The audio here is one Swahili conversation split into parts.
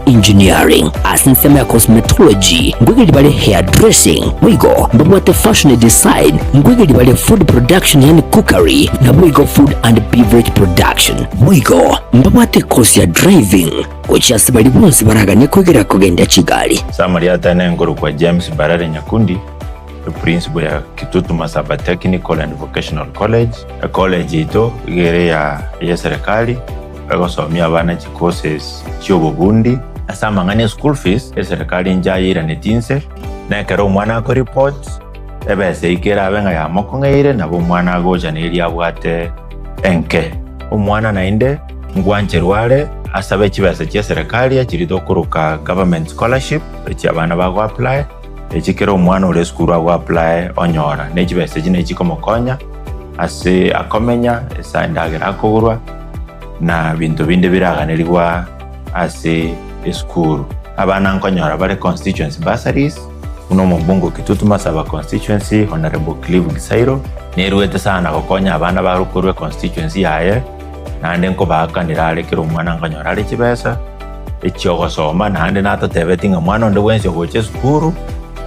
engineering, asinsema ya cosmetology, ngwege libale hair dressing, mwigo mbabwate fashion design, ngwege libale food production yani cookery, na mwigo food and beverage production, mwigo mbabwate course ya driving, kuchia sibali bonsi baragane kwegera kugenda Kigali. Samari atane ngoro kwa James Barare Nyakundi, principal ya Kitutu Masaba Technical and Vocational College. College ito igere ya serikali bagosomya abana courses cy'obubundi asama ngane school fees serikali njayira netinse na kero mwana ko report ebese ikera abenga ya mokongeire nabo mwana goja neri abwate enke umwana nainde ngwancherware asabe kibase cya serikali akirido kuruka government scholarship cy'abana bago apply ekikero umwana ule school ago apply onyora nekibese kine kikomokonya ase akomenya esandagira akogurwa na bintu binde biraganirwa ase school. Abana nkonyora bare constituency bursaries uno mubungo Kitutu Masaba constituency Honorable Clive Gisairo neruwete sana gokonya abana barukurwe constituency yaye nande nko bakanira alekero umwana nkonyora ari kibesa ekyo gosoma nande natotebetinga mwana onde wense goche school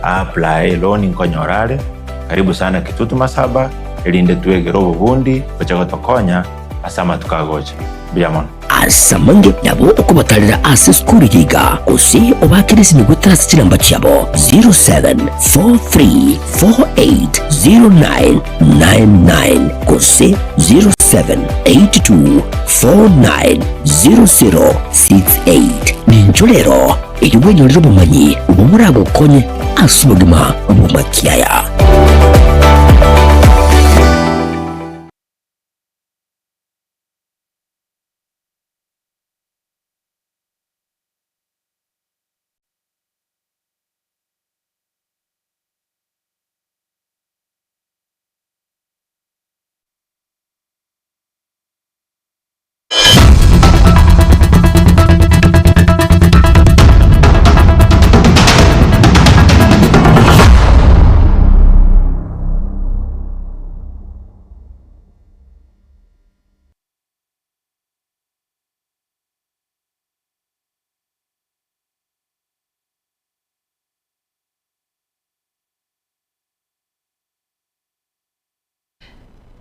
apply loan nkonyorale karibu sana Kitutu Masaba elinde tuegero bubundi bachaga tokonya asama tukagocha biyamon asamange nabo okubatalira ase skuru yiga kusi obakirisi ni gutasi kiramba cyabo 0743480999 kusi 0782490068 ninjolero eyubwenyorero bumanyi ubumurago konye asubugima bumakiaya.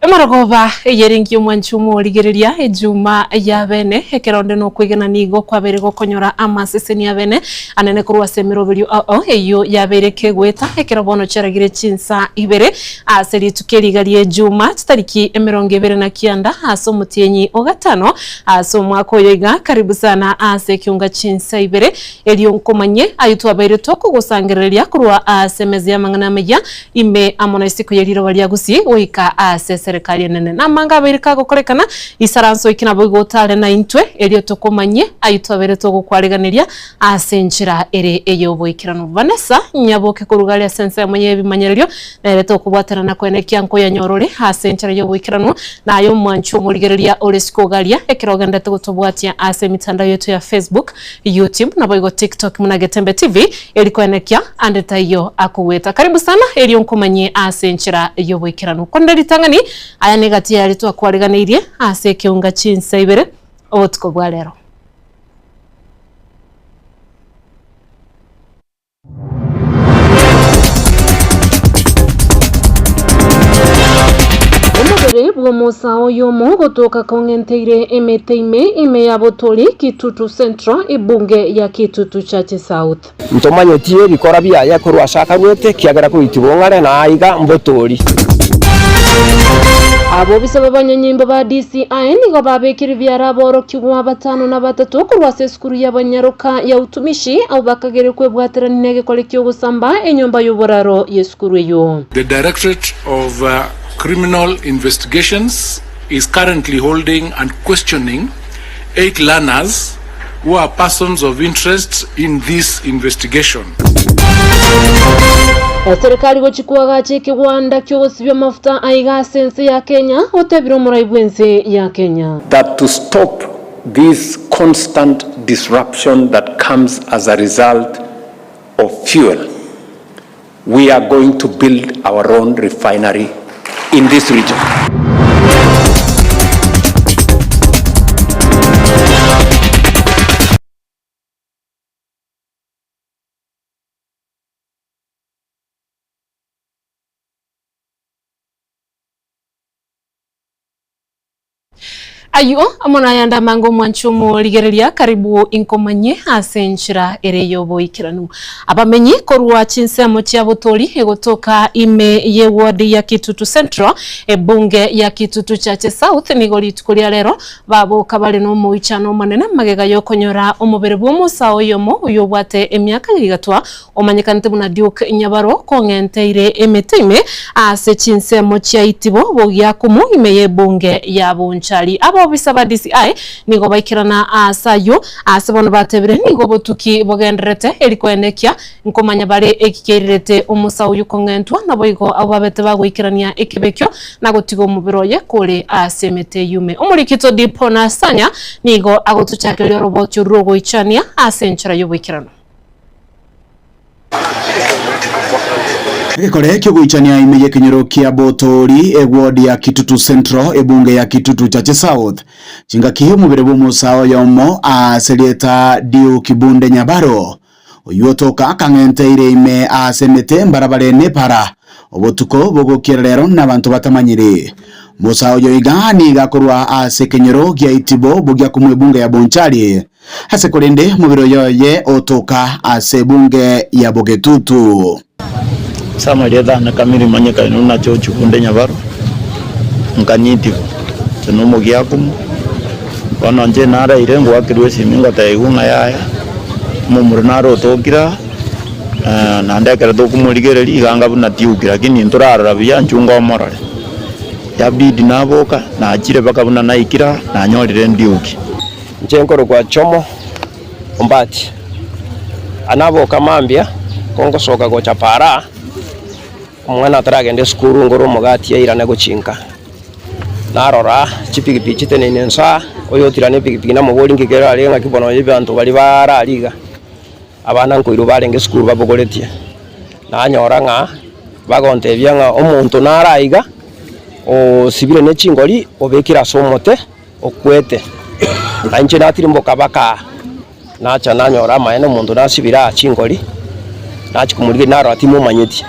Maragoba yeringi mwanchumo ligereria ejuma ya bene hekeronde no kwigena nigo kwabere gokonyora amaseseni ya bene anene kurwa semirobelio eyo yabere kegweta hekerobono cheragire chinsa ibere aseri tukeligalie ejuma tariki 29 aso mutienyi ogatano aso mwako yega karibu sana ase kiunga chinsa ibere elio nkomanye ayitwa bere toko gosangereria kurwa asemezi ya mangana meya ime amona siku yeliro walia gusi oika ase serikali nene na manga berika gokorekana isaranso ikinabo gotale na intwe elio tokomanye ayitwa bere togo kwariganiria asenjira ere eyobo ikirano Vanessa nyaboke kurugali asense mwenye bimanyererio na ele tokubwatana na kwenekia nko ya nyorore asenjira yobo ikirano na ayo mwanchu muligereria olesiko galia ekirogenda tokutobwatia ase mitandao yetu ya Facebook, YouTube na boigo TikTok Munagetembe TV elikwenekia andeta iyo akuweta karibu sana elio nkomanye asenjira yobo ikirano kondeli tangani aya negati yari twakwareganirie ase kiunga chinsa ibere otko bwalero bwo musao yomo gotoka kongenteire emeteime ime ya botoli Kitutu Central ibunge ya Kitutu Chache South mtomanye tie bikora bya yakuru ashaka gwete kiagara ko itibongare na aiga mbotoli abo bisaba banyanyimba ba DCI nigo babekira byara boro kigwa batano na batatu kurwa seskuru y'abanyaruka ya utumishi au bakagere kwe bwatera nege kolekyo gusamba enyomba y'uburaro yeskuru yo. The Directorate of Criminal Investigations is currently holding and questioning 8 learners who are persons of interest in this investigation. Serikali gochikuaga cheke wanda kyosibya mafuta aiga sense ya Kenya otebiro muraibwense ya Kenya. That to stop this constant disruption that comes as a result of fuel, we are going to build our own refinery in this region. Ayo amona yanda mango mwanchumo ligereria karibu inkomanye asenchira ereyo boikiranu abamenyi korwa chinsemo chia botori egotoka ime ye ward ya Kitutu Central ebunge ya Kitutu Chache South nigoli tukulia lero babo kabale no muichano manene magega yokonyora omubere bw'omusao yomo uyobwate emyaka gigatwa omanyekanite buna Duke Nyabaro kongenteire emetime ase chinsemo chia itibo bogia kumu ime ye bunge ya Bonchari bisaba DCI nigo baikirana asayo asabona batebere nigo botuki bogenderete eriko enekia nkomanya bare ekikerirete omusao yukongentwa naboigo ababete bagwikirania ekibekyo nagotigo mubiroye kole asemete yume omurikito dipona sanya nigo agotuchakele robot rogo ichania asenchira yobikirana Ekore kyo guichania imeye kenyero kia botori ward ya Kitutu Central ebunge ya Kitutu Chache South chinga kiyo mubere bw'omusao yomo aselieta Duke Bunde Nyabaro oyotoka kangenteire ime asemete mbarabare nepara obotuko bogokira lero n'abantu batamanyire musao yoigani gakorwa asekenyero kia itibo bogia kumwe bunge ya Bonchari hasekolende mubiro yoye otoka asebunge ya Bogetutu Samareda na kamiri manyeka inuna chochu Bunde Nyabaro nkanyiti tunumo giakum bana nje nara irengo wakirwe siminga taigunga yaya mumurnaro tokira nandekera dokumurigereri iganga buna tiukira lakini nturara bya ncunga morale yabidi naboka na akire baka buna naikira na nyorire ndiuki njenkoro kwa chomo ombati anaboka mambia kongo soka go chapara umwana ataragende skuru ngoro mugati yairane guchinka narora chipikipiki tenene nsa oyotirane pikipiki na muboli ngigera arenga kibono y'abantu bali baraliga abana nkoiro barenge skuru babogoretie nanyora nga bagonte byanga omuntu naraiga o sibire ne chingoli obekira somote okwete anje natirimbo kabaka nacha nanyora maene omuntu nasibira chingoli nachikumurige naro atimo manyeti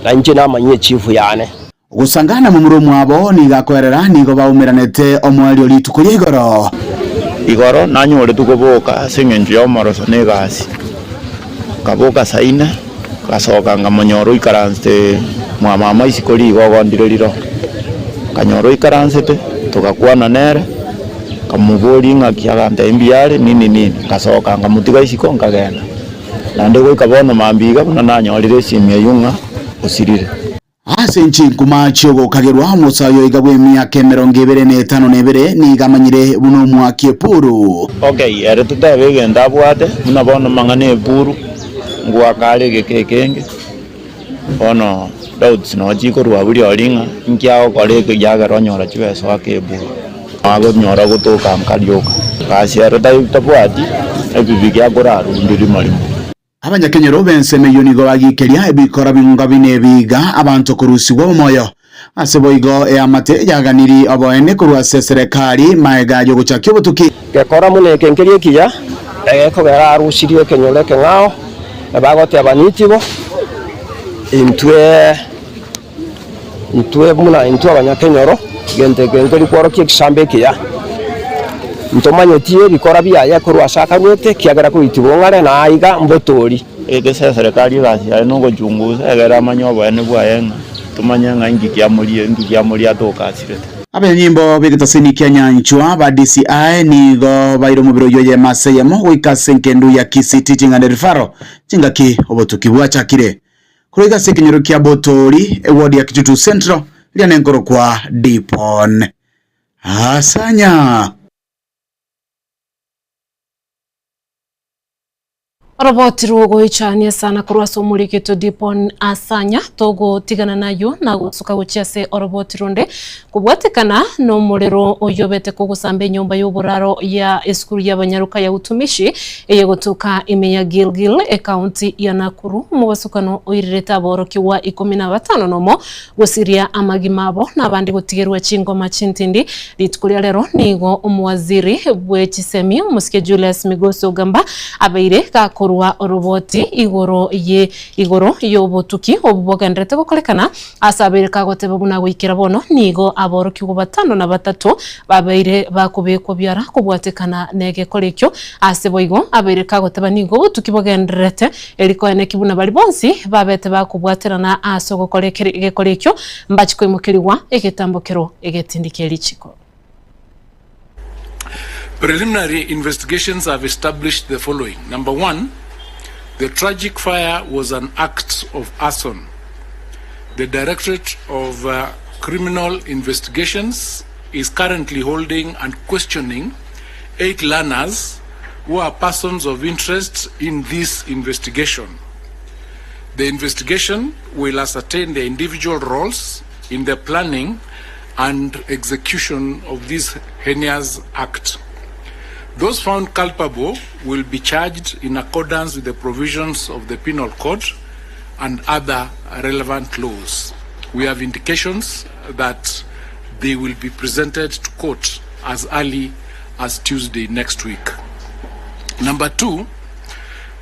nanje namanye chifu yane gusangana mu muromo abo nigakorera nigo baumiranete omwali olituko igoro nanyore tukoboka sengenje yomoroso negasi kaboka saina kasoka ngamonyoro ikaranste mama isikoli gogondireriro kanyoro ikaransete tukakwana nere kamubori ngakiagante mbiare nini kasoka ngamutiga isiko nkagenda nande go ikabona mambiga buna nanyorire simye yunga osirire asenchi kumacho go kagerwa musayo igabwe emyaka 25 nigamanyire buno mwaki epuru okay ere tutebe ndabwate buna bono mangane epuru ngwa kale gekekenge ono doubts no jiko rwaburi olinga nkiao koleke yaga ronyora chibeso akeburu ago nyora gutuka mkaryoka kasi ere tabwati ebibigi agoraru ndiri marimo abanyakenyero benseme yonigo bagikeria ebikora binga binebiga abantu kurusiwa moyo aseboigo amate yaganiri aboene kurwa serikali maega yo guchakyo butuki gekora muneke nkerie kiya eko gara arusirio kenyole kengao bagote abanitibo intwe abanyakenyero gente kenkeri kworo kisambe kiya ntomanyetie bikora bya kurwa shaka rwete kiagara ku itibongare na aiga mbotori ege serikali gasi ari no gojunguza egera manyobo ene bwayenga tumanyanga ngikiamulia tokasirete abenyimbo begitasini kyanyanchwa ba DCI nigo bairo mubiro yoye maseyemo wikasenkendu ya kisiti chingane rifaro chingaki obotuki bwachakire kurega sekinyoro kya botori ward ya Kitutu Central lianenkoro kwa Dipon asanya Roboti rogo ichania sana kurwa somuri kito Dipon asanya togo tigana nayo na gusuka guchiase oroboti ronde kubwatikana no murero oyobete kugusambe nyumba y'uburaro ya eskuru y'abanyaruka ya utumishi eyegotuka imeya Gilgil county ya Nakuru mu basukano oyirireta boroki wa 15 nomo gusiria amagimabo nabandi gutigerwa chingoma chintindi litukulia lero nigo umwaziri bwe chisemi umusike Julius Migoso gamba abeire kako kurwa roboti igoro yobutuki obubogendrete gukorekana asabire kagotebe buna gwikira bono nigo aboroki go 5 na 3 babaire bakubeko byara kubwatekana nege korekyo aseboigo abire kagoteba nigo butuki bogendrete eriko ene kibuna bali bonsi babete bakubwaterana asogo korekyo mbachiko imukiriwa egetambokero egetindikeri chiko. Preliminary investigations have established the following. Number 1, the tragic fire was an act of arson. The Directorate of Criminal Investigations is currently holding and questioning 8 learners who are persons of interest in this investigation. The investigation will ascertain the individual roles in the planning and execution of this heinous act. Those found culpable will be charged in accordance with the provisions of the Penal Code and other relevant laws. We have indications that they will be presented to court as early as Tuesday next week. Number 2,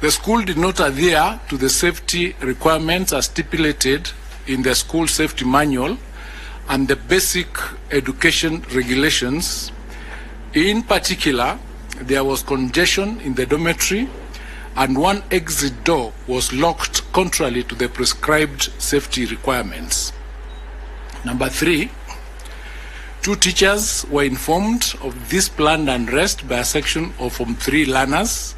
the school did not adhere to the safety requirements as stipulated in the school safety manual and the basic education regulations. In particular, there was congestion in the dormitory and one exit door was locked contrary to the prescribed safety requirements. Number 3, 2 teachers were informed of this planned unrest by a section of Form 3 learners.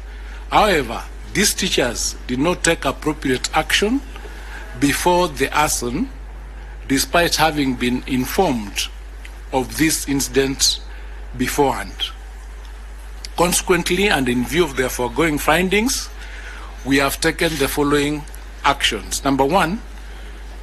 However, these teachers did not take appropriate action before the arson, despite having been informed of this incident beforehand. Consequently, and in view of the foregoing findings, we have taken the following actions. Number 1,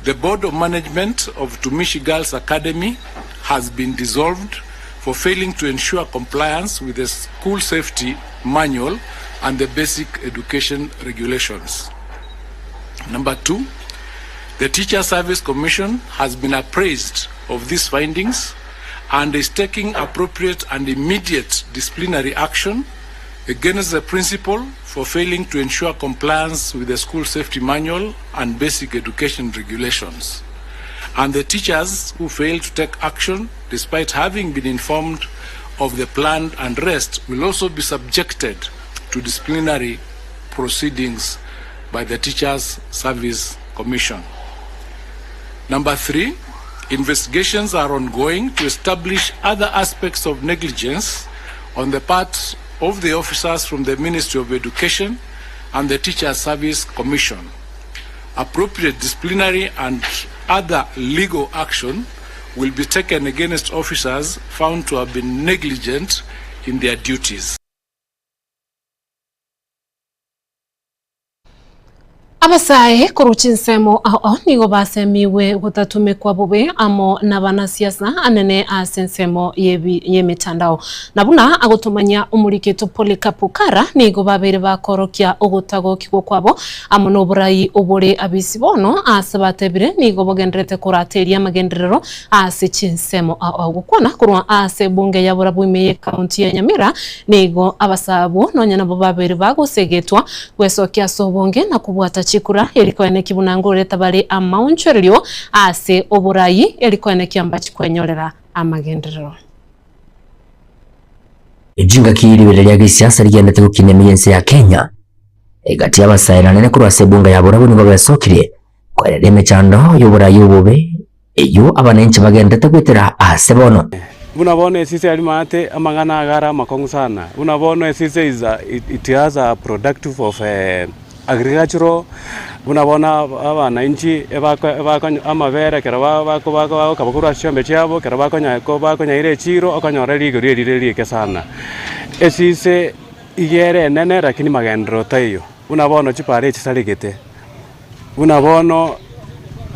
the Board of Management of Tumishi Girls Academy has been dissolved for failing to ensure compliance with the school safety manual and the basic education regulations. Number 2, the Teacher Service Commission has been appraised of these findings and is taking appropriate and immediate disciplinary action against the principal for failing to ensure compliance with the school safety manual and basic education regulations. And the teachers who failed to take action despite having been informed of the planned unrest will also be subjected to disciplinary proceedings by the Teachers Service Commission. Number 3, investigations are ongoing to establish other aspects of negligence on the part of the officers from the Ministry of Education and the Teachers Service Commission. Appropriate disciplinary and other legal action will be taken against officers found to have been negligent in their duties. Abasae kuruchinsemo nigo basemiwe gutatumikwa bube amo nabana siasa anene asensemo yemitandao nabuna agotumanya umuriketo Polycarp nigo babere bakorokia ogutago kiko kwabo amo noburayi obore abisibono asabatebire nigo bogendrete kurateria magenderero asichinsemo gukona kurwa asebunge yabura bwimeye county ya Nyamira nigo abasabu nonyana bo babere bagosegetwa gwesokia sobonge na kubwata chikura eriko ene kibunangure tabari amauncheryo ase oburayi eriko ene kiamba chikwenyorera amagenderero ejinga kiri bireria gisiasa rigendete gukinemeyense ya Kenya egati abasaira nene kurwa sebunga yabura bunigo besokire kwerere mechando y'oburayi obube eyo abanenchi bagendete gwitira asebono Unabona sisi alimate amangana agara makongu sana. Unabona sisi it has a productive of agricultural. Unabona abananchi bako amavera kera bako kabakura shombe cyabo kera bako nyaire chiro okanyora rigoriri sana. Sisi igere nene lakini magendro tayo. Unabona chipare chisaligete. Unabona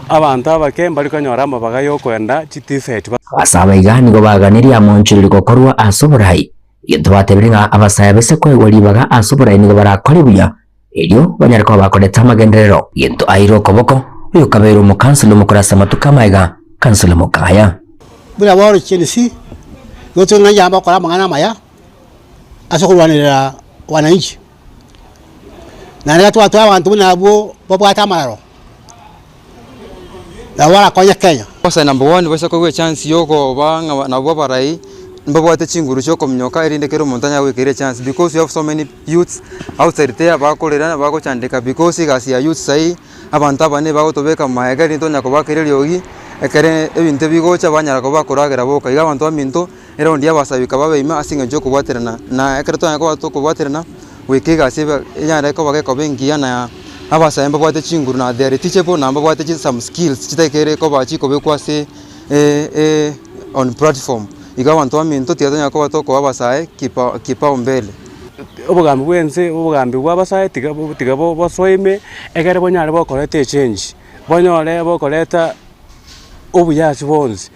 abantu abake mbali kanyora amabaga yo kwenda chitifete basaba igani go baganiriya mu nchiriro gokorwa asoburayi yitwatebiringa abasaya bese kwegwaribaga asoburayi nigo barakorebuya elyo banyariko bakoreta amagenderero yento ayiro koboko uyo kabero mu council mu kurasa matuka maiga council mu kaya bura waro chenisi goto nga yamba kora mangana maya asokurwanira wananchi na nä twatwara abantu nabo babwata amararo na wala konya Kenya. Kosa number 1 basa ko chance yoko banga na babarai mbabwate chinguru cyo komnyoka irinde kero montanya wekere chance because you have so many youths outside there bakolera bako chandika because gasi ya youth sai abantu abane bagotobeka maega nito nyako bakereri ogi ekere ebinte bigocha banyara ko bakoragera boka iga abantu aminto era ndia basabika babeima asinga cyo kubwaterana na ekere to nyako to kubwaterana weke gasi yara ko bageko bengia na abasa mbabwate chinguru na there teachable na mbabwate some skills chitekere ko bachi ko bekwase on platform igawa ntwaminto tiatonya ko batoko babasae kipa ombele obugambi bwense obugambi bwabasae tigabo basoime egere bonyare bokoreta change bonyore bokoreta obuyasi bonse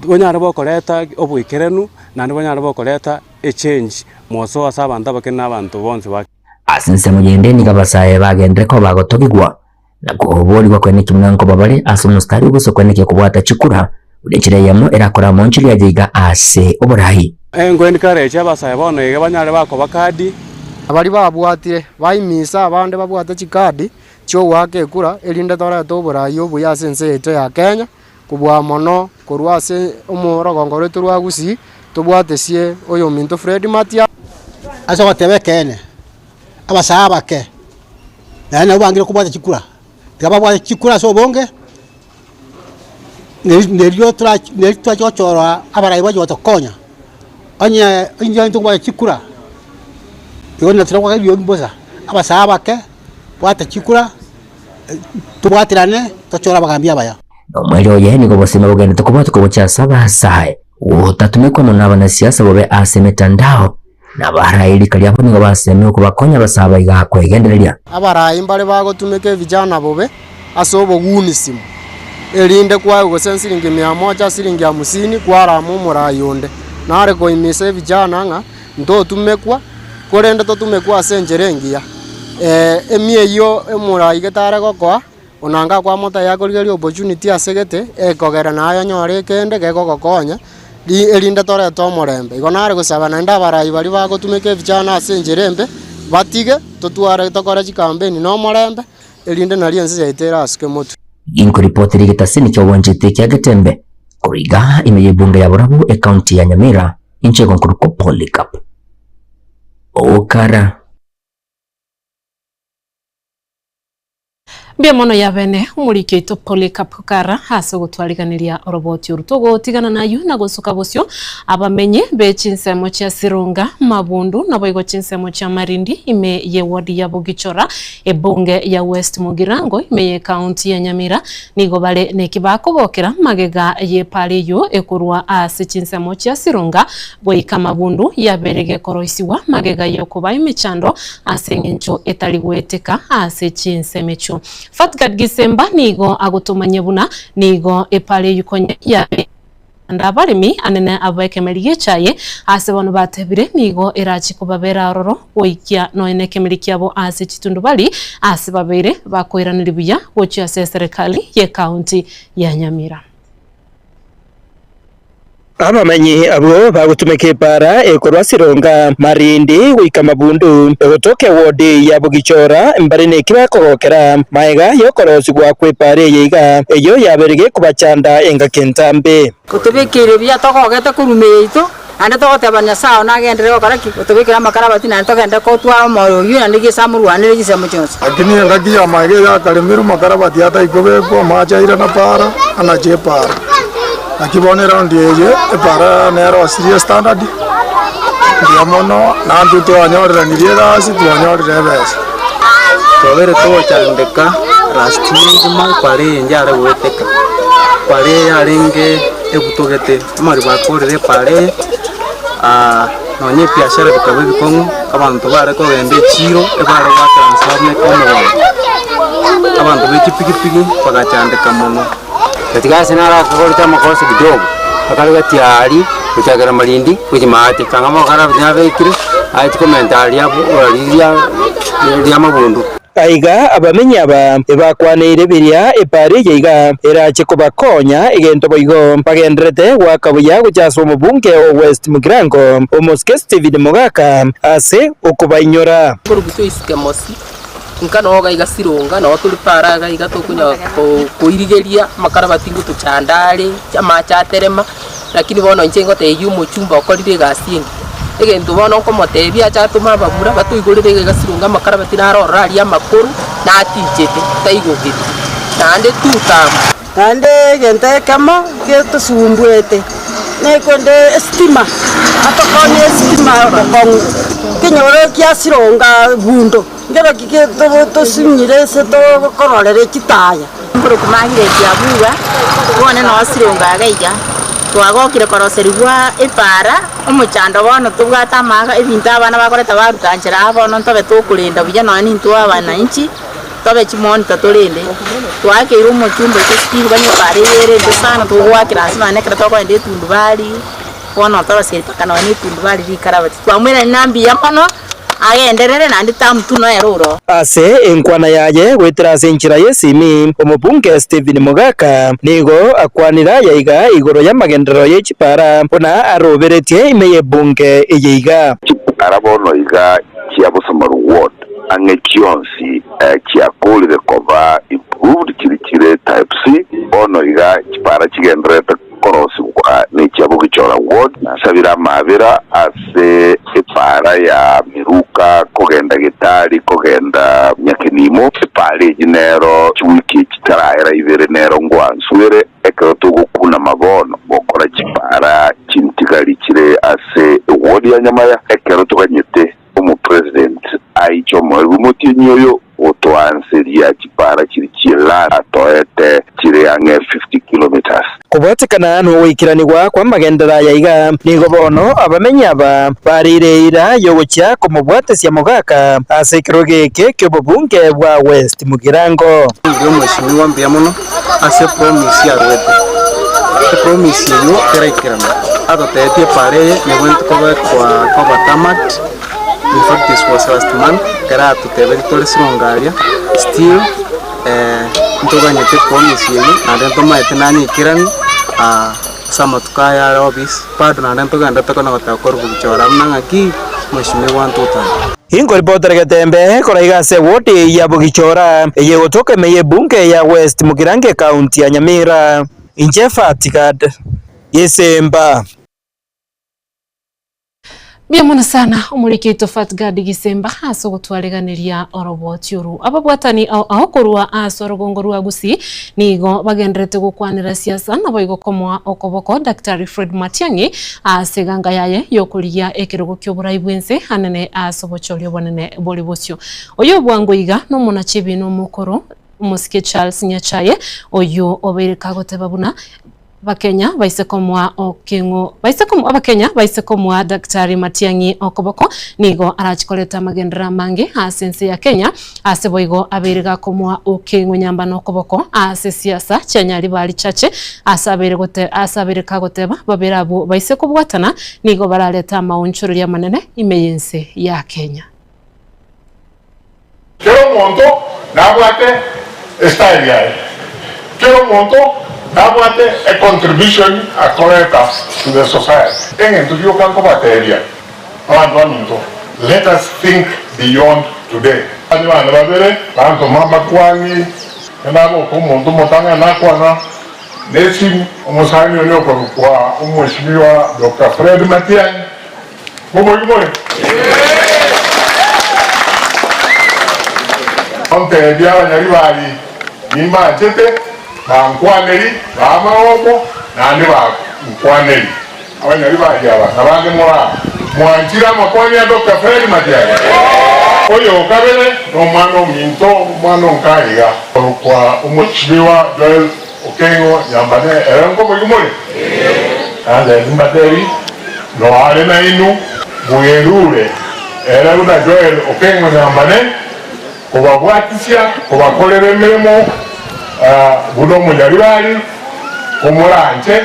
bonyare bokoreta obuikerenu nandi bonyare bokoreta change moso asa abantu abakena abantu bonse ba asinse mugendeni kabasae bagendere ko bagotogigwa nako bwa kwene kimwanko babale asumustari gusokweneke kubwata chikura udechire yamo erakora monchili yajiga ase oburahi engwendi kareche abasaye bono ige banyare bako bakadi abali babwatire bayimisa abande babwata chikadi cyo wake kura elinde tora to oburahi obuyase nse yeto ya Kenya kubwa mono kurwase omorogongo retu rwa gusi tubwatesie oyo minto Fred Matia aso batebe kene abasaba ke na ubangire kubwata chikura tigababwata chikura so bonge nerio twachochora abarayi bajo konya anya inja ntungwa chikura yona trakwa biyo mboza abasaba ke bwata chikura tubwatirane tochora bagambia baya nomwero yeni ko bosima bugende tukubata ko cha saba sae utatumekwa n'abana siasa bobe ase mitandao na barayi kali hapo ngo baseme ko bakonya basaba iga kwegendereria abarayi mbale bagotumeke vijana bobe asobo gunisimu elinde kwa ugosen silingi 100 silingi 50 kwa ramu murayonde nare ko imise vijana nga ndo tumekwa korende to tumekwa asenjerengia emie yo emurayi getare gokwa onanga kwa mota yakorigeri opportunity asegete ekogera nayo nyore kende gegokokonya li elinde tore to morembe igonare gusaba na nda barayi bali bagotumeke vijana asenjerembe batige totware tokora chikampeni no morembe elinde nali ense yaitera asuke motu inkuripotiri gitasini cyo wanjite kya Gatembe kuriga imeye bunge ya Burabu county ya Nyamira inchego nkuruko Polycarp okara Bia mono ya bene umurike ito Polycarp kara hase gutwariganiria roboti urutogo tigana nayo nagosoka bosyo abamenye be chinsemo cha Sirunga Mabundu nabo igo chinsemo cha Marindi ime ye wadi ya Bugichora ebunge ya West Mugirango ime ye county ya Nyamira nigo bale nekibako bokera magega ye pale yo ekurwa ase chinsemo cha Sirunga boika Mabundu ya berege koroisiwa magega yo kuba imechando ase ngencho etaligweteka ase chinsemecho Fatgad Gisemba nigo agutumanye buna nigo epale yukonye ya ndabarimi anene abekemeriye chaye ase bano batebire nigo erachi kubabera roro oikia no enekemerikia bo ase chitundu bali ase babere bakoiraniribuya gochi ase serikali ye county ya Nyamira abamenyi abo bagutumeke para ekorwa Sirunga Marindi guika Mabundu egotoke wodi ya Bugichora mbari ne kibakogokera maega yokorosi gwa kwepare yiga eyo yaberege kubachanda enga kentambe kutubikire bya tokogete kurumeito ande togotabanya sao nagendere okaraki kutubikira makarabati na togenda ko twa moro yu na nigi samurwane nigi samuchonse akini ngaki ya maega ya kalemiru makarabati ata ikobe ko machaira na para ana jepara akibone round yeje para nero serious standard diamono nandu to anyorera niriera asi to anyorera bese tobere to chandeka rastingi ma pare njare weteka pare yaringe ebutogete mari bakorere pare nonye biashara bikabe bikongo abantu bare ko gende chiro ebare wa transfer ne komo abantu bikipikipiki bagachandeka mono katika senara kukoleta makosa kidogo akaliga tiari kuchagara Malindi kujimati kangama kana binavekire ati komentari yabo ya Mabundu aiga abamenya aba ebakwanire biria epari yiga erache kubakonya igento boigo bagendrete wakabuya guchaso omubunge o West Mugirango omoske Steven Mogaka ase okubainyora kurugutu isike mosi nkano gaiga Sirunga no tuli para gaiga tukunya kuirigeria makarabati ngutuchandale chama cha terema lakini bono njengo te yumo chumba okorire gasini egento bono komotebia cha tuma babura batuigurire gaiga Sirunga makarabati narora ali amakuru na atinjete taigogiti nande tutam nande gente kama geto sumbwete nekonde stima atokonye stima kong kinyoro kia Sirunga bundo ngero kike to sinyire se to kororere kitaya mburu kumagire kia buga bone no Sirunga gaiga twagokire koroserigwa ipara umuchando bono tubwata maga ibinta abana bakoreta barutanjira abono ntobe tukurinda buya no ni ntwa abana inchi tobe chimoni tatolende twakire umuchumba cy'ikiri banye parere ndesana tugwakira asibane kira tokwende tundubali bono toroserika kana ni tundubali rikarabati twamwera nambi yapano agenderere nandi tamtuno eruro ase enkwana yaye gwetera senchira yesimi omubunge Stephen Mugaka nigo akwanira yaiga igoro ya magendero y'ekipara bona aroberetie imeye bunge eyeiga arabono iga kia Busamaru ward ange kionsi kia kolire kova improved kirikire type C bono iga kipara kigendrete korosi kwa ni kia Bugichora ward nasabira mabira ase ipara ya miruka kogenda gitari kogenda nyakinimo ipare jinero chwiki kitaraira ibere nero ngwanswere ekoto gukuna mabono bokora kipara kintigarikire ase ward ya Nyamaya ekoto ganyete umu president aicho mumuti nyoyo otwanseria kipara kirikira atoete kire ange 50 kilometers kubotekana no wikiranirwa kwa magendera yaiga nigo bono abamenya aba barireira yogocha kumubwatesia Mugaka ase kirogeke kyobubunge bwa West Mugirango ndio mheshimiwa mbia muno ase promise ya rwete promise yo kerekerana adotetie pare negwento kwa batamat. In fact, this was last month. Kera tuteberi Sirungaria still ntoganyete promise yeni na ntoma etenani kirani sama tukaya office pad na ntoganda tokona gotakora Bugichora mnangaki mheshimiwa ntuta Ingo ripota Getembe koraiga se wodi ya Bugichora yegotoke meye bunge ya West Mugirange county ya Nyamira Injefa Tikad Yesemba Bia mwana sana umurikito Fatgad Gisemba haso gutwaleganiria orobotiuru ababwatani ao korwa aso rugongorwa gusi nigo bagendrete gukwanira siasa na boigo komwa okoboko Dr. Fred Matiang'i aseganga yaye yokuria ekirugo kyoburayi bwense hanene aso bochorio bonene bolibosyo oyo bwangoiga no munachibi no mukoro Musike Charles Nyachaye oyo obereka goteba buna Bakenya baisekomwa okingo Abakenya baisekomwa Dr. Matiang'i okoboko nigo arachikoleta magendera mange asense ya Kenya aseboigo aberiga komwa okingo nyambano okoboko ase siasa chanyali bali chache asabereka goteba baberabu baisekobwatana nigo baraleta maunchuro ya manene imeyense ya Kenya Kero monto nabwate style yae kero monto Nabwate a contribution a collector to the society. Let us think beyond today. Dr. Fred Matiang'i. Bankwaneri bamaoko nandi bankwaneri abanyari bajaba nabande mora mwanjira makwani ya Dr. Fred Matiang'i oyo kabele no mwana minto mwana nkaiga kwa umuchibiwa Joel Okengo nyambane erango mugimole ande mbateri no ale na inu buyerure era una Joel Okengo nyambane kubabwatisya kubakolera emirimo buno munyaribali kumuranje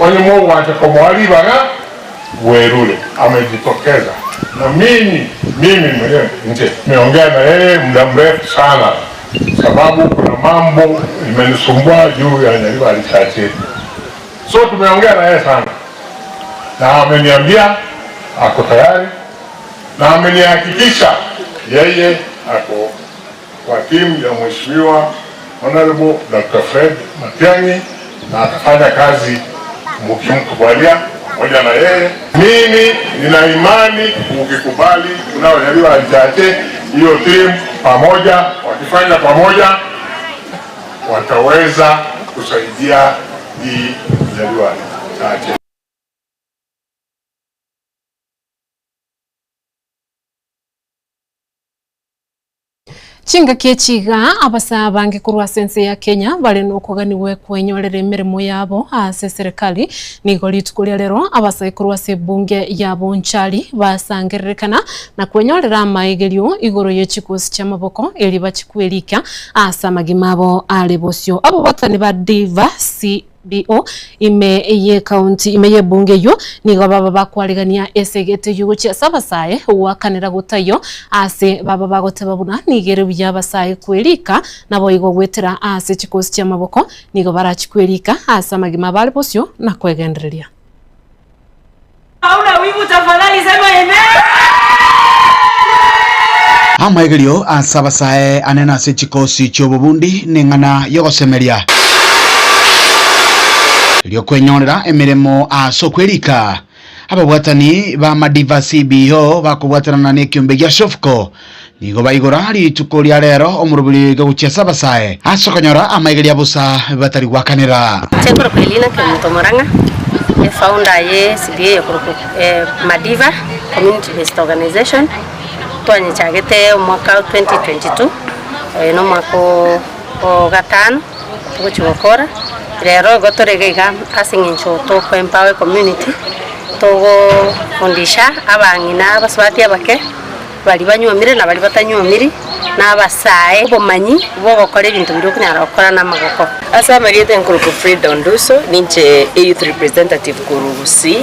onye wanje komwali baga werule amejitokeza na mimi mwenyewe nje nimeongea na yeye muda mrefu sana sababu kuna mambo imenisumbua juu ya Nyaribali chache so tumeongea na yeye sana na ameniambia ako tayari na amenihakikisha yeye ako kwa timu ya Mheshimiwa Honorable Dr. Fred Matiang'i na atafanya kazi mkimkubalia pamoja na yeye. Mimi nina imani ukikubali unaojaliwa alichache hiyo timu pamoja, wakifanya pamoja wataweza kusaidia hii jaliwa alichache. Chinga kechiga abasa bange kurwa sense ya Kenya bali no kuganiwe kwenyorera emirimo yabo ase serikali nigo litukulia lero abasa kurwa se bunge yabo nchali basangererekana na kwenyorera maigerio igoro yechikosi cha maboko eli bachikwelika asa magimabo ale bosyo abo batani ba diversity BO ime county ime bunge yo nigo baba bakwaligania esegete yugo cha sabasaye wakanira gutayo ase baba bagote babuna nigere byabasaye kwelika nabo igo gwetera ase chikosi cha maboko nigo barachikwelika asa magima bali bosyo na kwegendereria. Hauna wivu tafadhali sema amen. Amaigerio asabasaye anena ase chikosi chobubundi ningana yogosemeria Lio kwenyorera emiremo asokwerika ababwatani ba Madiva CBO bakubwatanana ne kiumbe gya Shofco nigo baigora rituko lya rero omurubiri gauchia sabasaye asokonyora amaigeria busa batari gwakanira Chekoro Pelina Kemuto Moranga founder ye CBA Madiva Community Based Organization twanye chagete mwaka 2022 no mwako gatano tugochokora rero gotoregega passing incho to empower community togo fundisha abangina abaswati abake bali banywomire na bali batanywomiri na abasaye bomanyi bo gokora ibintu biri kunyara gukora na magoko asa Marieta Nkuruku Frida Nduso ninche youth representative kurugusi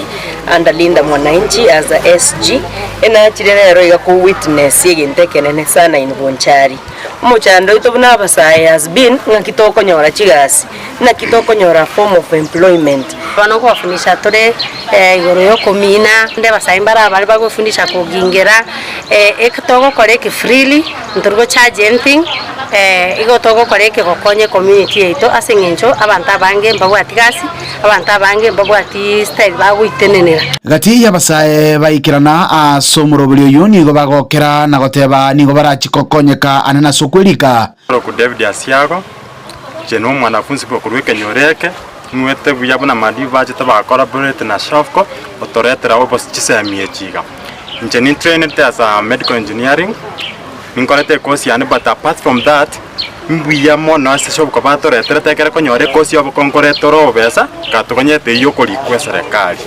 and Linda Mwananchi as a SG ena chirero iga ku witness yegentekenene sana in Bonchari umuchando itobuna abasaye has been ngakitoko nyora chigasi na kitoko nyora form of employment bano ko bafunisha tore igoro yo komina nde basaye mbara bali bagufundisha kugingera ekitogo koreke freely nturgo charge anything igo togo koreke gokonye community yeito asengencho abantu abange mbabwati gasi abantu abange mbabwati style bagwitenenera gati yabasaye baikirana asomurobulyo yuni go bagokera na goteba nigo barachikokonyeka anena sokwelika ku David Asiago jeno mwanafunzi kwa kurweke nyoreke mwete buyabona Madiva chitaba collaborate na Shofco otoretera obos chisemie chiga ncheni trained as a medical engineering ninkorete course yani but apart from that mbuyamo no se Shofco batoretera tekera konyore course yo konkoretoro besa katugonyete yo kolikwe serikali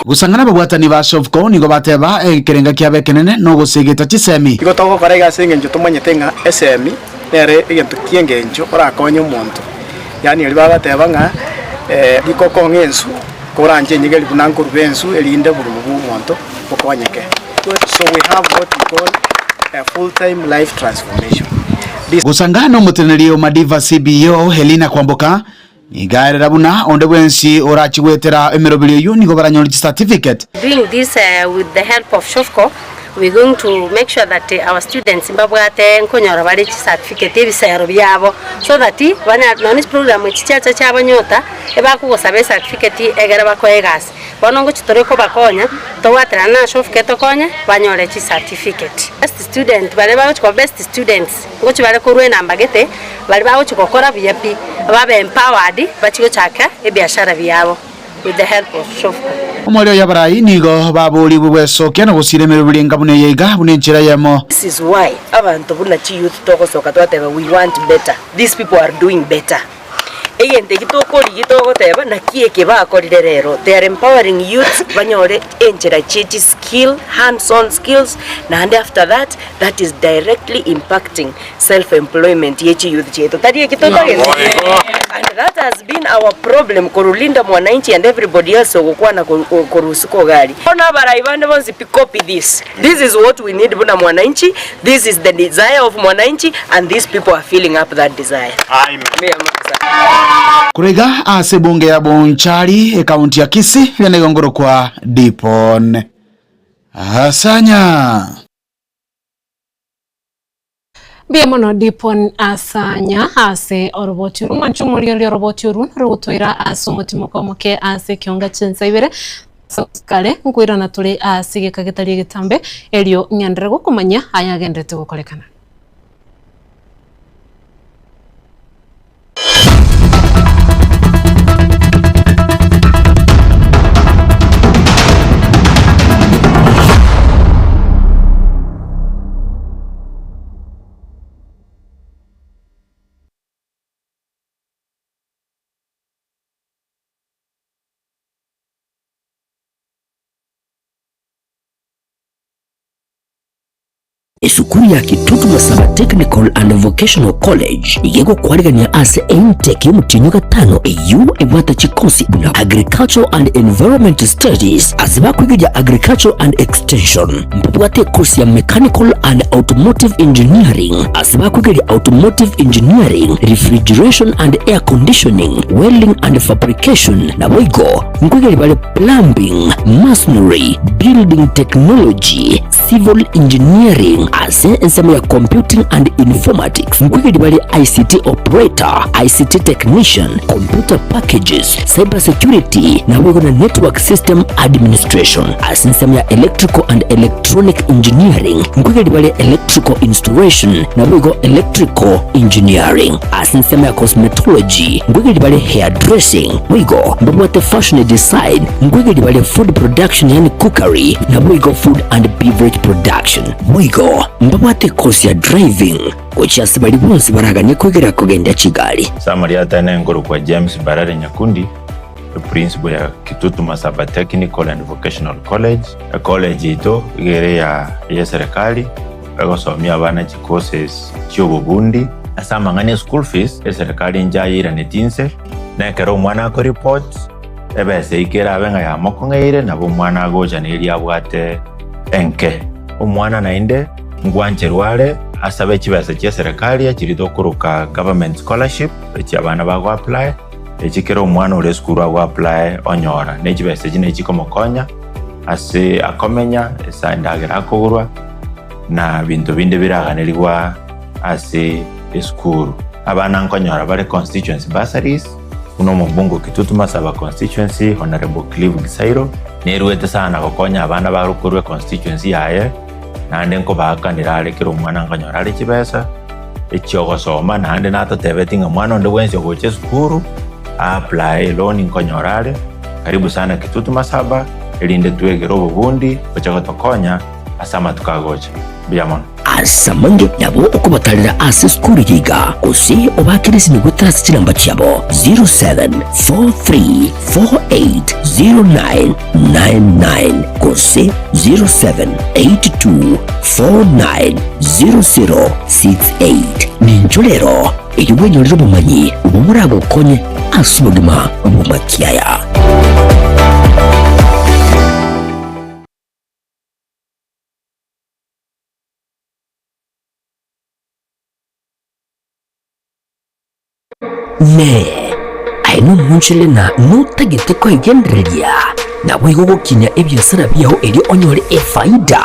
gusangana babwatani ba Shofco nigo bateba kirenga kiabe kenene no gusegeta chisemi igo togo korega sengenjo tumanyetenga SME nere igentu kiengenjo orakonye umuntu yani eri babateba nga ikoko ngensu koranje nyigeli bunanko rubensu elinde bulumu bumuntu bokonyeke so we have what we call a full-time life transformation gusangana umutenerio Madiva CBO Helena Kwamboka igarera buna onde bwensi orachigwetera emirobiri yo nigo baranyora certificate doing this with the help of Shofco. We're going to make sure that our students mbabwate nkonyora bari certificate ebisero byabo so that bana nonis program chichacha cyabanyota ebakugosabe certificate egera bakoegasi bonongo chitoreko bakonya towatera na Shofco tokonya banyore chi certificate best student bale bago best students ngochi bale kurwe namba gete bale bago chikokora byapi babe empowered bachigo chaka ebiashara byabo with the help of Shofco. Omolyo yabarai nigo babuli bwesoke no gusiremera bulinga bune yega bune nchira yamo. This is why abantu buna chi youth toko soka twateba we want better. These people are doing better. Egente kitoko ligitoko teba na kieke bakorire rero. They are empowering youth banyore enchira chichi skill, hands-on skills and after that is directly impacting self-employment yechi youth cheto. Tadi kitoko and that has been our problem korulinda Mwananchi and everybody else okuwa na korusuko gari. Ona barai bande bonzi copy this. This is what we need buna Mwananchi. This is the desire of Mwananchi and these people are filling up that desire. Amen. Kurega ase bunge ya Bonchari kaunti ya Kisii yanegongoro kwa Dipon Asanya. Biamono dipon asanya ase oroboti uru manchumo liyo roboti uru rugutoira asomotimo komoke ase kionga chensa ibere kale nkwira na tuli asige kagetari gitambe elio nyandere gukumanya ayagendete gukorekana. Esukuru ya Kitutu Masaba Technical and Vocational College igego kwarigania ase intake y'umutinyo gatano EU ebwata chikosi na Agricultural and Environment Studies aziba kwigira Agricultural and Extension mbwate course ya Mechanical and Automotive Engineering aziba kwigira Automotive Engineering, Refrigeration and Air Conditioning, Welding and Fabrication na wigo nkwigira bale Plumbing, Masonry, Building Technology, Civil Engineering ase ensemo ya Computing and Informatics nkwigiri bali ICT Operator, ICT Technician, Computer Packages, Cyber Security na wigo na Network System Administration ase ensemo ya Electrical and Electronic Engineering nkwigiri bali Electrical Installation na wigo Electrical Engineering ase ensemo ya Cosmetology nkwigiri bali Hairdressing wigo mbwate Fashion Design nkwigiri bali Food Production yani Cookery na wigo Food and Beverage Production wigo mbabate course ya Driving kuchasi bali bonse baraganye kwegera kugenda Kigali. Samari atane ngoro kwa James Barare Nyakundi, the principal ya Kitutu Masaba Technical and Vocational College. A college ito igere ya serikali bagosomya abana courses cy'ububundi asama ngane school fees ya serikali njayira netinse na kero mwana ko report ebese ikera abenga ya mokongeire nabo mwana goja neri abwate enke umwana nainde ngwancherwale asabe kibasa kya serikali akirido kuruka government scholarship eki abana bago apply ekikero umwana ule skuru ago apply onyora nekibasa kine kikomokonya ase akomenya esandagira akogurwa na bintu binde biraganirwa ase skuru abana nkonyora bale constituency bursaries uno mubungo Kitutu Masaba constituency Honorable Clive Gisairo neruwete sana gokonya abana barukurwe constituency yaye nande nko bakanira alekera umwana nkanyora ali kibesa ekyogosoma nande natotebetinga mwana onde wense goche skuru apply loan nkonyora ale karibu sana Kitutu Masaba elinde tuegero obubundi bachagotokonya asama tukagocha biamono asamange nabo okubatalira ase skuru yiga kusi obakirisi nigutara kiramba kyabo 0743480999 kusi 0782490068 ninjolero eyubwenyorero bumanyi ubumurago konye asubagima obumakiaya. Ne aino munchele na nutagete ko igendereria na wigo gukinya ebyasara byaho eri onyore efaida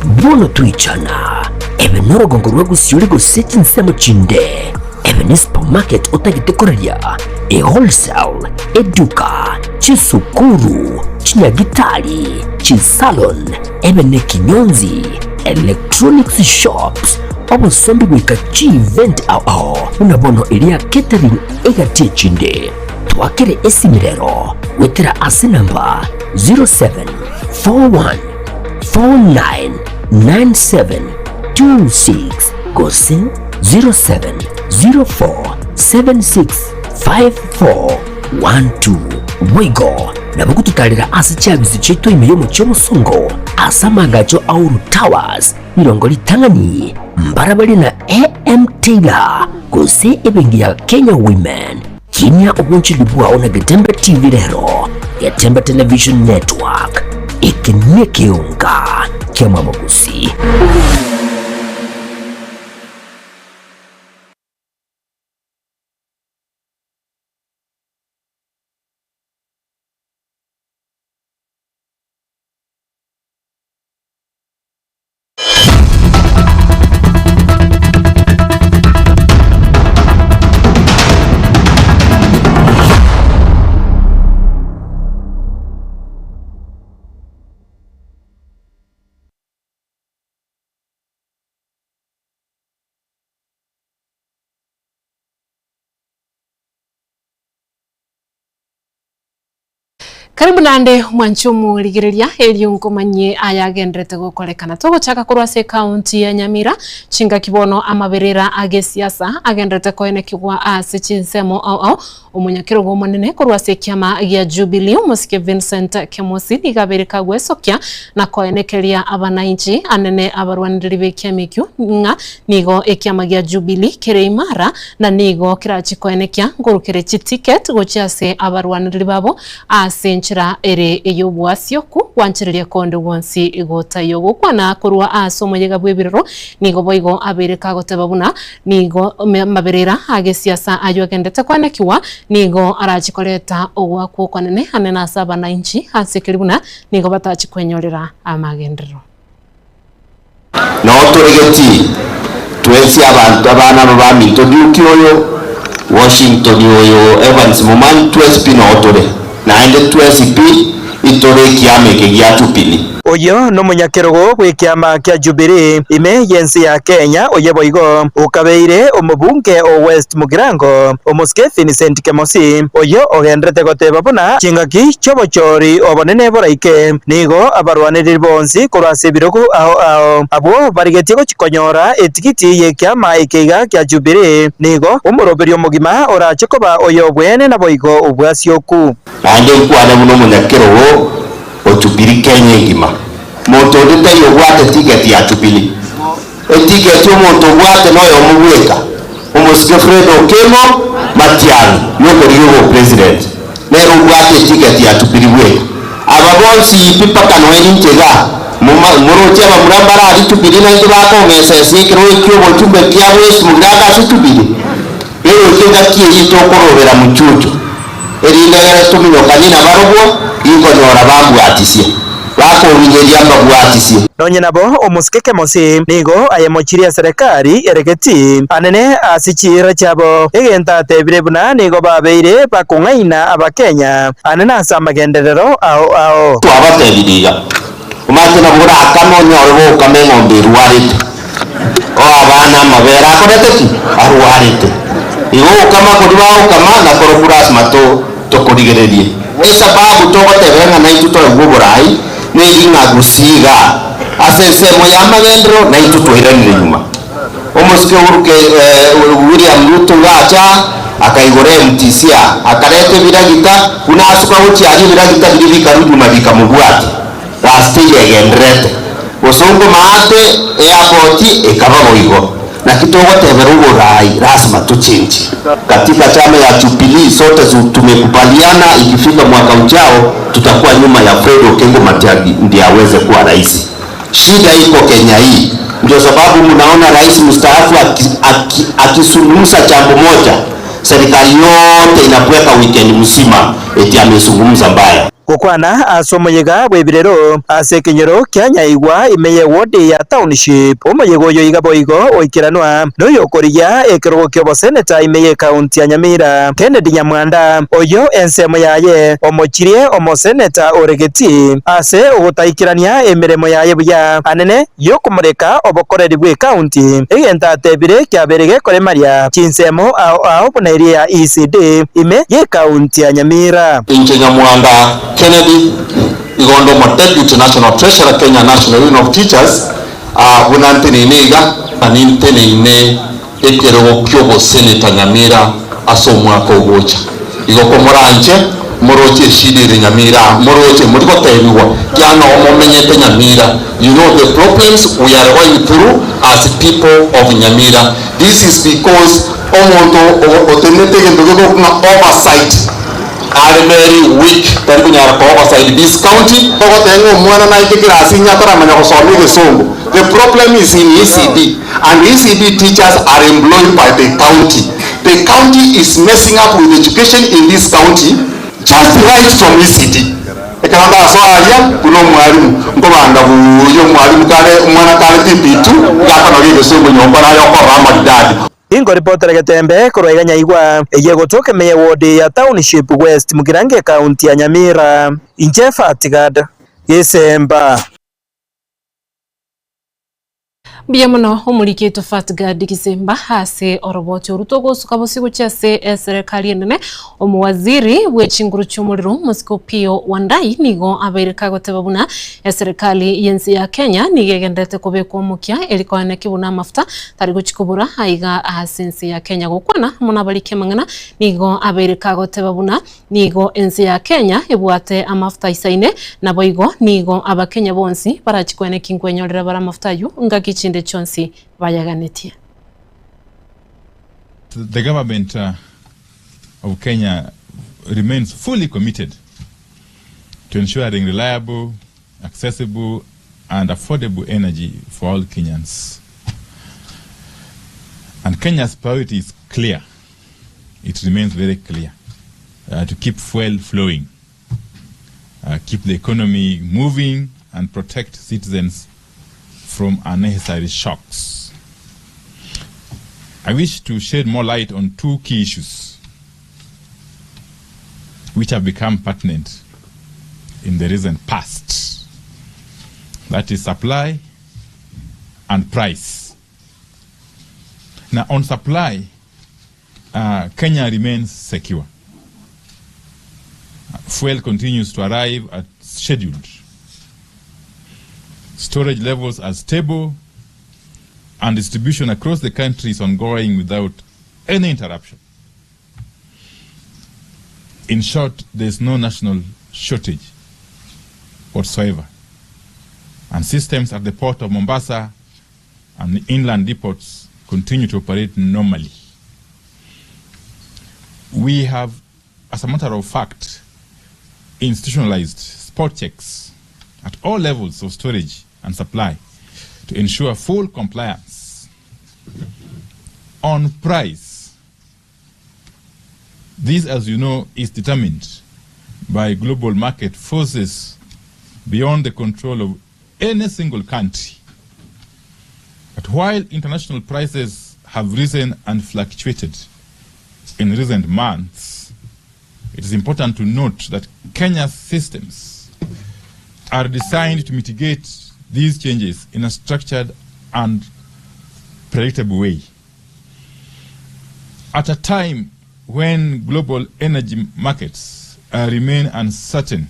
bono twichana ebe norogongo rwa gusyuri guseti nsemo chinde ebe ni supermarket utagete koreria e wholesale eduka chisukuru chinyagitari chisalon ebe ne kinyonzi electronics shops obusombi bwikachi event ao unabono elia catering egatie chinde twakere esimirero wetera ase namba 0741499726 gose 0704765412 wigo nabukututalira ase chabizi chetu imiyomo chomusongo asamagacho auru towers mirongo litangani mbarabali na AM Taylor gose ebengi ya Kenya Women kinya obunchili bwao na Getembe TV rero Getembe Television Network ikinekeunga kia mamagusi. Karibu nande mwanchumu ligiriria eliungu manye ayagendrete gukorekana tuguchaka kurwase county ya Nyamira chinga kibono amaberera agesiasa agendrete koenekirwa ase chinsemo umunyakiro gomonene kurwase kiama ya Jubilee musike Vincent Kemosi igabereka gwesokia na koenekeria abananchi anene abarwaniriri bekiamikyu nga nigo ekiama ya Jubilee kereimara na nigo kirachi koenekia ngurukire ticket gochase abarwaniriri babo ase ere eyobwasyoku wanchireria kondo wonsi igota yogo kwana kurwa asomoyega bwebiriro nigo boigo abereka goteba buna nigo maberera agesiasa ayogendete kwanekiwa nigo arachikoleta ogwa kwanene anena saba na inchi hasekiribuna nigo batachi kwenyorera amagendero no toregeti twesi abantu abana baminto duki oyo Washington oyo Evans Muman twesi pinotore naende twesipi itore kiame kia Jubilee oyo no munyakirogo gwikiama kia Jubilee ime yensi ya Kenya oye boigo ukabeire omubunge o West Mugirango omuske Vincent Kemosi oyo ogendrete goteba buna chingaki chobochori obonene boraike nigo abarwaniriri bonsi kurase birogo abo barigetie gukonyora etikiti ye kiama ikiga kia Jubilee nigo umuroberio mugima orachekoba oyo bwene na boigo ubwasyoku nande kwana muno munyakirogo o Jubilee Kenya ngima moto ndete yo gwate ticket ya Jubilee ticket yo moto gwate no yo mubweka umusike Fred Okemo Matiang'i yoko riyo president nero gwate ticket ya Jubilee bweka ababonsi pipa kanweni ntega muroche abamurambara ari Jubilee na ndo bakongese sikiro ikyo chumbe kya West Mugirango ase Jubilee rero kinga kiye itokorobera muchucho erindagara tuminyokanina barobwo ingonyora babwatisie bako wingeria babwatisie nonye nabo omusike Kemosi nigo ayemochiria serikali eregeti anene asichira chabo egenta tebire buna nigo babeire bakungaina abakenya anene asamagenderero ao twabatebiria umate na bura akano nyorwo kamengo mbirwarite abana mabera akorete arwarite igo kama kodwao kama na korokuras mato tokorigererie sababu togotebenga na itu toguborai neginga gusiga asese moyamagendro na itu toiranire nyuma omusike uruke William Ruto gacha akaigore mtisia akarete biragita kuna asuka uti aje biragita birika rujuma bikamubwati rastige gendrete osongo maate airport ekababoigo na kitogo teberugo rai rasma tuchinji katika chama ya Jubilee sote tumekubaliana ikifika mwaka ujao tutakuwa nyuma ya Fred Okengo Matiang'i ndiye aweze kuwa rais. Shida iko Kenya hii ndio sababu mnaona rais mstaafu akisungumza jambo moja serikali yote inapweka weekend mzima eti amezungumza mbaya gukwana asomoyega bwebirero asekenyero kyanyaigwa imeye wodi ya township omoyego yo igaboigo oikiranwa noyo koria ekerogo kyo senator imeye county ya Nyamira Kennedy Nyamwanda oyo ensemo yaye omochirie omoseneta oregeti ase ogutaikirania emiremo yaye buya anene yo kumureka obokoreri bwe county egenta tebire kyaberege kore Maria chinsemo ao buneria ya ECD ime ye county ya Nyamira Nyamwanda Kennedy Igondo Deputy National Treasurer Kenya National Union of Teachers bunantene niga anintene ine ekerogo kyobo Senator Nyamira asomwako gocha igoko moranje moroche shidire Nyamira moroche muriko tebiwa kyano omomenyete Nyamira you know the problems we are going through as people of Nyamira. This is because omonto otenete ndogo kuna oversight are very weak than kunyara oversight this county ogotengo mwana na ikirasi nyatara manya kusoma Kisongo. The problem is in ECD and ECD teachers are employed by the county. The county is messing up with education in this county just right from ECD. Ekanda soalia kuno mwalimu ngobanga buyo mwalimu kale mwana kale tipitu yakano Kisongo nyomba na yoko ramadadi Ingo reporter Gatembe kurwega nyaigwa eye gotoke meye wodi ya township West Mugirango county ya Nyamira Injefa Tigada Yesemba Biamono omuliki tofatiga digizemba hase oroboti orutogo sukabusigu cyase serikali nene omuwaziri w'ekinguru cy'umuriro Musikopio Wandai nigo abereka gotebabuna serikali yenzi ya Kenya nigegendete kubekwa mukya elikwana kibuna mafuta tari guchikubura aiga hasensi ya Kenya gukwana munabalike mangana nigo abereka gotebabuna nigo enzi ya Kenya ebwate amafuta isaine naboigo nigo abakenya bonsi barachikwene kingwenyorera bara mafuta yu ngakichinde chonsi bayaganitie. The government of Kenya remains fully committed to ensuring reliable, accessible and affordable energy for all Kenyans. And Kenya's priority is clear. It remains very clear to keep fuel flowing, keep the economy moving and protect citizens from unnecessary shocks. I wish to shed more light on two key issues which have become pertinent in the recent past. That is supply and price. Now on supply, Kenya remains secure. Fuel continues to arrive as scheduled. Storage levels are stable and distribution across the country is ongoing without any interruption. In short, there is no national shortage whatsoever. And systems at the port of Mombasa and the inland depots continue to operate normally. We have, as a matter of fact, institutionalized spot checks at all levels of storage and supply to ensure full compliance. On price, this, as you know, is determined by global market forces beyond the control of any single country. But while international prices have risen and fluctuated in recent months, it is important to note that Kenya's systems are designed to mitigate these changes in a structured and predictable way. At a time when global energy markets remain uncertain,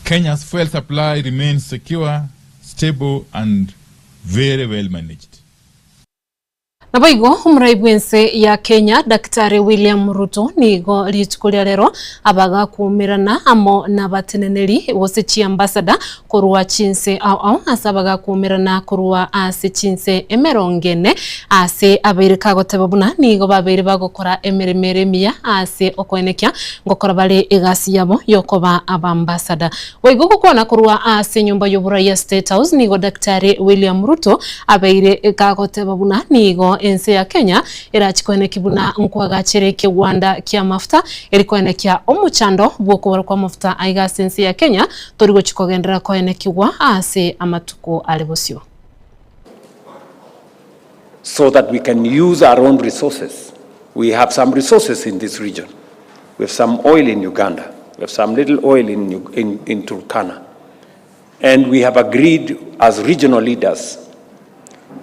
Kenya's fuel supply remains secure, stable, and very well managed. Naboigo umuraibu ense ya Kenya Daktari William Ruto nigo lichukulia lero abaga kuumirana amo nabateneneri wose ambassador kurua chinse au asabaga kuumirana kurua ase chinse emerongene ase abereka gotebabuna nigo babere bagokora emeremeremia ase okoenekya ngokora bale egasi yabo yokoba abambassador waigo kukona kurua ase nyumba yobura ya State House nigo Daktari William Ruto abeire egagotebabuna nigo ense ya Kenya irachikwene kibuna nkwaga chereke Rwanda kia mafuta erikwene kia omuchando bwoko kwa mafuta aiga ense ya Kenya torigo chikogendera kwene kiwa ase amatuko alibosio, so that we can use our own resources. We have some resources in this region. We have some oil in Uganda. We have some little oil in Turkana. And we have agreed as regional leaders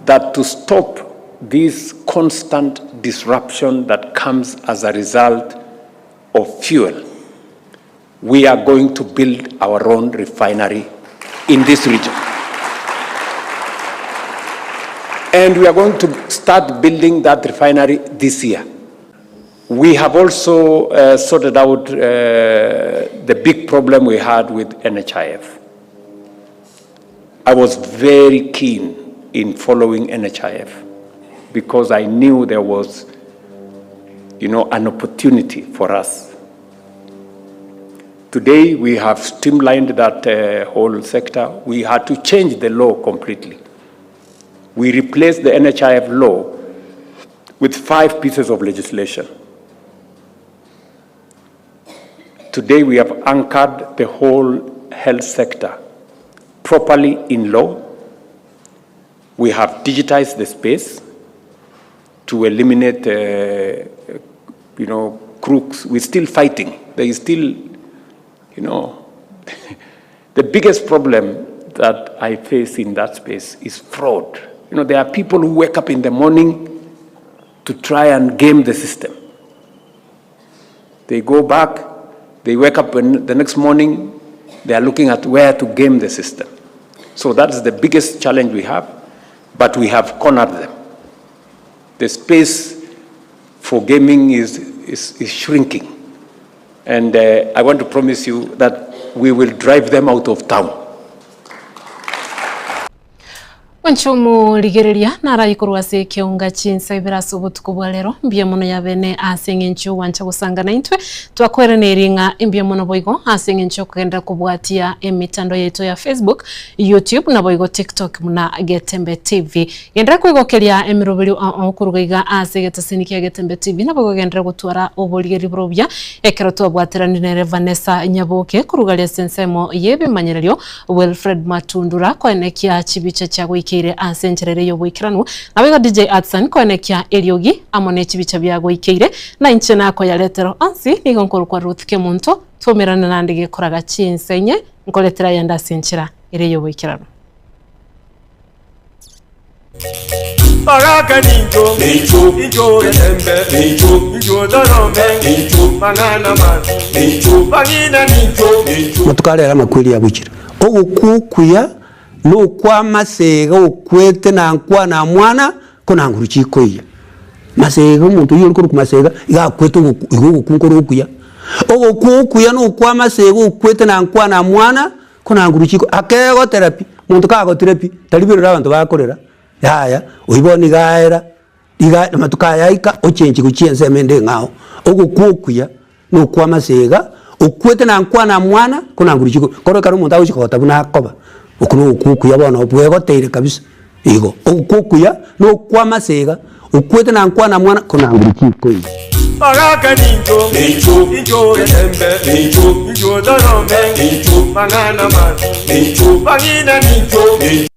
that to stop this constant disruption that comes as a result of fuel, we are going to build our own refinery in this region. And we are going to start building that refinery this year. We have also sorted out the big problem we had with NHIF. I was very keen in following NHIF because I knew there was, an opportunity for us. Today we have streamlined that whole sector. We had to change the law completely. We replaced the NHIF law with 5 pieces of legislation. Today we have anchored the whole health sector properly in law. We have digitized the space to eliminate, crooks. We're still fighting. There is still, the biggest problem that I face in that space is fraud. You know, there are people who wake up in the morning to try and game the system. They go back, they wake up the next morning, they are looking at where to game the system. So that is the biggest challenge we have, but we have cornered them. The space for gaming is shrinking. And I want to promise you that we will drive them out of town. Wanchumu ligereria nara ikuruwase kiunga chinsa ibiraso butuku bwa lero mbia muno ya bene asengencho wancha gusangana intwe twakwere neringa mbia muno boigo asengencho kugenda kubwatia emitando yetu ya Facebook, YouTube na boigo TikTok muna Getembe TV. Gendera kwigokeria emirobiri okurugiga asegeta sinikia Getembe TV na boigo gendera gutwara oboligeri brobya ekero twabwatira nere Vanessa Nyaboke kurugalia sensemo yebe manyererio Wilfred Matundura kwanekia chibicha cha wiki asencherere yo bwikiranu nabiga DJ Atsan konekia Eliogi amone chibicha byago ikeire na inche nako ya letero ansi nigo nkuru kwa Ruth Kemunto tumerana nandege koraga chinsenye nkoletera yanda senchira ire yo bwikiranu Baraka ninjo ninjo Getembe ninjo dorome mangana mazi bagina ninjo mutukalera makwili ya bwikira ogukukuya no kwa masega okwete na nkwa na mwana kona nguru chikoya masega umuntu yuri ku masega yakwete gukunkoro okuya okuya no kwa masega okwete na nkwa na mwana kona nguru chiko akego therapy muntu kago therapy talibiro abantu bakorera yaya uyiboni gaera iga matukaya ika ochenji kuchiense mende ngao okuya no kwa masega okwete na nkwa na mwana kona nguru chiko koro karo muntu awuchikota buna akoba okuno okukuya bona obwego teire kabisa igo okukuya no kwa masega okwete na nkwa na mwana kona nguru chiko Baraka ninjo ninjo Getembe ninjo dorome mangana mazi bagina ninjo